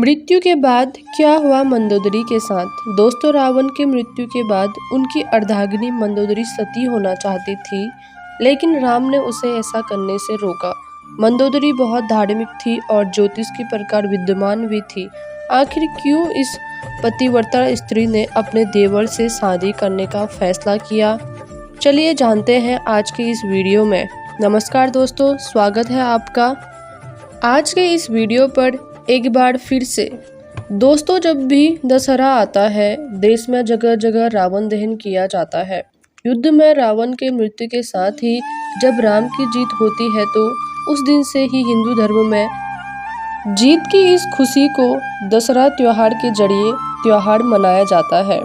मृत्यु के बाद क्या हुआ मंदोदरी के साथ। दोस्तों, रावण की मृत्यु के बाद उनकी अर्धांगिनी मंदोदरी सती होना चाहती थी, लेकिन राम ने उसे ऐसा करने से रोका। मंदोदरी बहुत धार्मिक थी और ज्योतिष की प्रकार विद्वान भी थी। आखिर क्यों इस पतिव्रता स्त्री ने अपने देवर से शादी करने का फैसला किया, चलिए जानते हैं आज के इस वीडियो में। नमस्कार दोस्तों, स्वागत है आपका आज के इस वीडियो पर। एक बार फिर से दोस्तों, जब भी दशहरा आता है, देश में जगह जगह रावण दहन किया जाता है। युद्ध में रावण के मृत्यु के साथ ही जब राम की जीत होती है, तो उस दिन से ही हिंदू धर्म में जीत की इस खुशी को दशहरा त्योहार के जरिए त्योहार मनाया जाता है।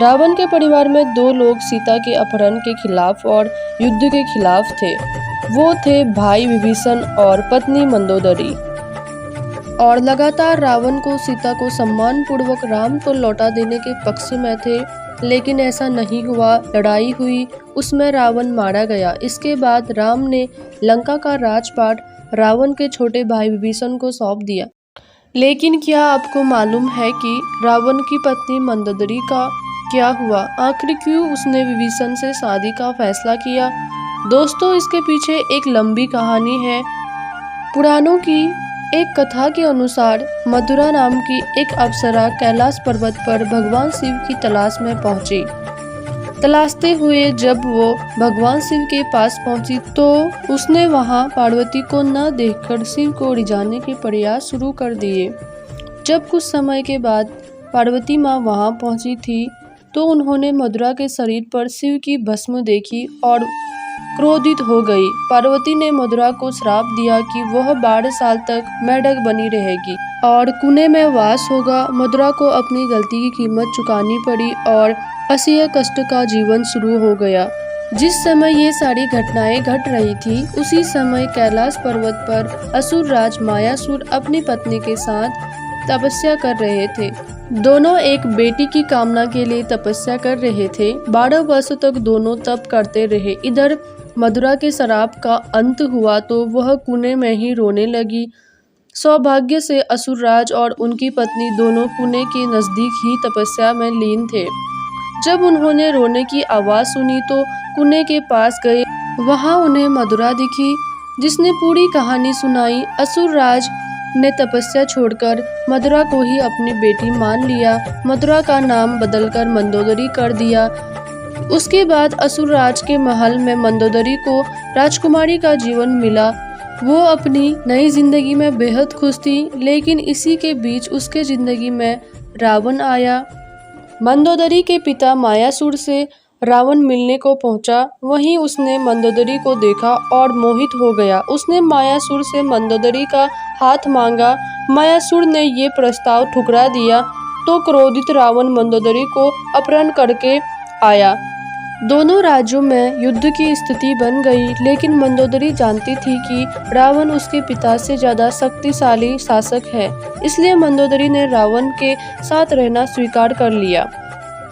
रावण के परिवार में दो लोग सीता के अपहरण के खिलाफ और युद्ध के खिलाफ थे। वो थे भाई विभीषण और पत्नी मंदोदरी। और लगातार रावण को सीता को सम्मान पूर्वक राम को लौटा देने के पक्ष में थे, लेकिन ऐसा नहीं हुआ। लड़ाई हुई, उसमें रावण मारा गया। इसके बाद राम ने लंका का राजपाट रावण के छोटे भाई विभीषण को सौंप दिया। लेकिन क्या आपको मालूम है कि रावण की पत्नी मंदोदरी का क्या हुआ? आखिर क्यों उसने विभीषण से शादी का फैसला किया? दोस्तों, इसके पीछे एक लंबी कहानी है। पुराणों की एक कथा के अनुसार मधुरा नाम की एक अप्सरा कैलाश पर्वत पर भगवान शिव की तलाश में पहुंची। तलाशते हुए जब वो भगवान शिव के पास पहुंची, तो उसने वहां पार्वती को न देखकर शिव को रिझाने के प्रयास शुरू कर दिए। जब कुछ समय के बाद पार्वती माँ वहां पहुंची थी, तो उन्होंने मधुरा के शरीर पर शिव की भस्म देखी और क्रोधित हो गई। पार्वती ने मधुरा को श्राप दिया कि वह 12 साल तक मेढक बनी रहेगी और कुएं में वास होगा। मधुरा को अपनी गलती की कीमत चुकानी पड़ी और असह्य कष्ट का जीवन शुरू हो गया। जिस समय ये सारी घटनाएं घट रही थी, उसी समय कैलाश पर्वत पर असुर राज मायासुर अपनी पत्नी के साथ तपस्या कर रहे थे। दोनों एक बेटी की कामना के लिए तपस्या कर रहे थे। 12 वर्ष तक दोनों तप करते रहे। इधर मधुरा के श्राप का अंत हुआ तो वह कुएं में ही रोने लगी। सौभाग्य से असुरराज और उनकी पत्नी दोनों कुएं के नजदीक ही तपस्या में लीन थे। जब उन्होंने रोने की आवाज सुनी तो कुएं के पास गए। वहां उन्हें मधुरा दिखी, जिसने पूरी कहानी सुनाई। असुरराज ने तपस्या छोड़कर मधुरा को ही अपनी बेटी मान लिया। मधुरा का नाम बदलकर मंदोदरी कर दिया। उसके बाद असुरराज के महल में मंदोदरी को राजकुमारी का जीवन मिला। वो अपनी नई जिंदगी में बेहद खुश थी, लेकिन इसी के बीच उसके जिंदगी में रावण आया। मंदोदरी के पिता मायासुर से रावण मिलने को पहुंचा। वहीं उसने मंदोदरी को देखा और मोहित हो गया। उसने मायासुर से मंदोदरी का हाथ मांगा। मायासुर ने ये प्रस्ताव ठुकरा दिया, तो क्रोधित रावण मंदोदरी को अपहरण करके आया। दोनों राज्यों में युद्ध की स्थिति बन गई, लेकिन मंदोदरी जानती थी कि रावण उसके पिता से ज्यादा शक्तिशाली शासक है। इसलिए मंदोदरी ने रावण के साथ रहना स्वीकार कर लिया।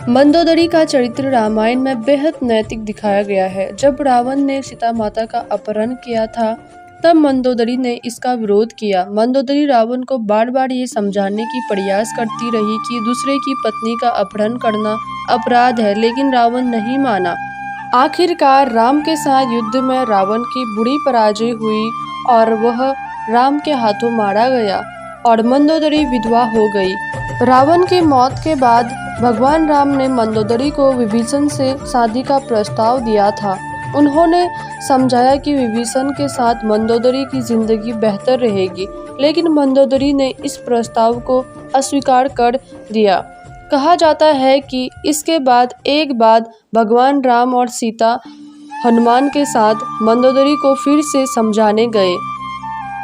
मंदोदरी का चरित्र रामायण में बेहद नैतिक दिखाया गया है। जब रावण ने सीता माता का अपहरण किया था, तब मंदोदरी ने इसका विरोध किया। मंदोदरी रावण को बार बार ये समझाने की प्रयास करती रही कि दूसरे की पत्नी का अपहरण करना अपराध है, लेकिन रावण नहीं माना। आखिरकार राम के साथ युद्ध में रावण की बुरी पराजय हुई और वह राम के हाथों मारा गया और मंदोदरी विधवा हो गई। रावण की मौत के बाद भगवान राम ने मंदोदरी को विभीषण से शादी का प्रस्ताव दिया था। उन्होंने समझाया कि विभीषण के साथ मंदोदरी की जिंदगी बेहतर रहेगी, लेकिन मंदोदरी ने इस प्रस्ताव को अस्वीकार कर दिया। कहा जाता है कि इसके बाद भगवान राम और सीता हनुमान के साथ मंदोदरी को फिर से समझाने गए।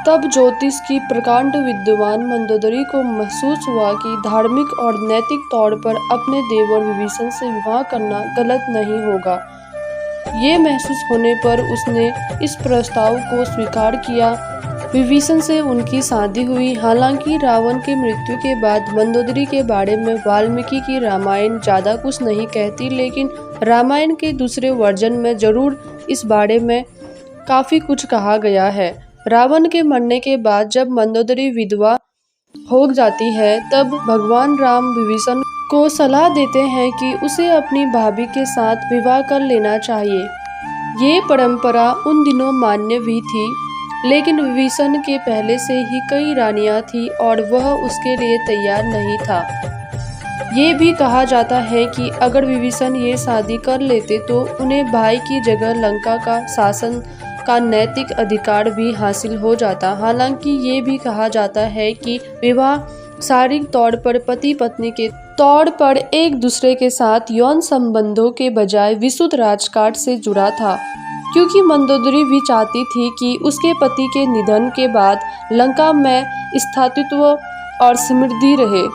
तब ज्योतिष की प्रकांड विद्वान मंदोदरी को महसूस हुआ कि धार्मिक और नैतिक तौर पर अपने देवर विभीषण से विवाह करना गलत नहीं होगा। ये महसूस होने पर उसने इस प्रस्ताव को स्वीकार किया। विभीषण से उनकी शादी हुई। हालांकि रावण की मृत्यु के बाद मंदोदरी के बारे में वाल्मीकि की रामायण ज़्यादा कुछ नहीं कहती, लेकिन रामायण के दूसरे वर्जन में जरूर इस बारे में काफ़ी कुछ कहा गया है। रावण के मरने के बाद जब मंदोदरी विधवा हो जाती है, तब भगवान राम विभीषण को सलाह देते हैं कि उसे अपनी भाभी के साथ विवाह कर लेना चाहिए। ये परंपरा उन दिनों मान्य भी थी, लेकिन विभीषण के पहले से ही कई रानियां थीं और वह उसके लिए तैयार नहीं था। ये भी कहा जाता है कि अगर विभीषण ये शादी कर लेते तो उन्हें भाई की जगह लंका का शासन का नैतिक अधिकार भी हासिल हो जाता। हालांकि ये भी कहा जाता है कि विवाह शारीरिक तौर पर पति पत्नी के तौर पर एक दूसरे के साथ यौन संबंधों के बजाय विशुद्ध राजकाज से जुड़ा था, क्योंकि मंदोदरी भी चाहती थी कि उसके पति के निधन के बाद लंका में स्थायित्व और समृद्धि रहे।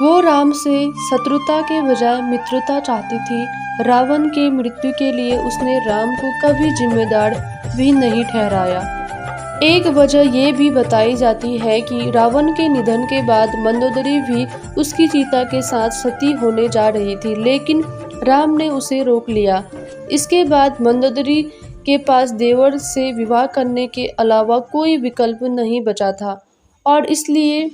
वो राम से शत्रुता के बजाय मित्रता चाहती थी। रावण के मृत्यु के लिए उसने राम को कभी जिम्मेदार भी नहीं ठहराया। एक वजह ये भी बताई जाती है कि रावण के निधन के बाद मंदोदरी भी उसकी सीता के साथ सती होने जा रही थी, लेकिन राम ने उसे रोक लिया। इसके बाद मंदोदरी के पास देवर से विवाह करने के अलावा कोई विकल्प नहीं बचा था और इसलिए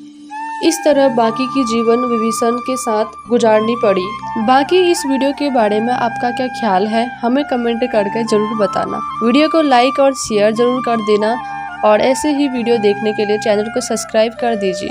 इस तरह बाकी की जीवन विभीषण के साथ गुजारनी पड़ी। बाकी इस वीडियो के बारे में आपका क्या ख्याल है, हमें कमेंट करके ज़रूर बताना। वीडियो को लाइक और शेयर ज़रूर कर देना और ऐसे ही वीडियो देखने के लिए चैनल को सब्सक्राइब कर दीजिए।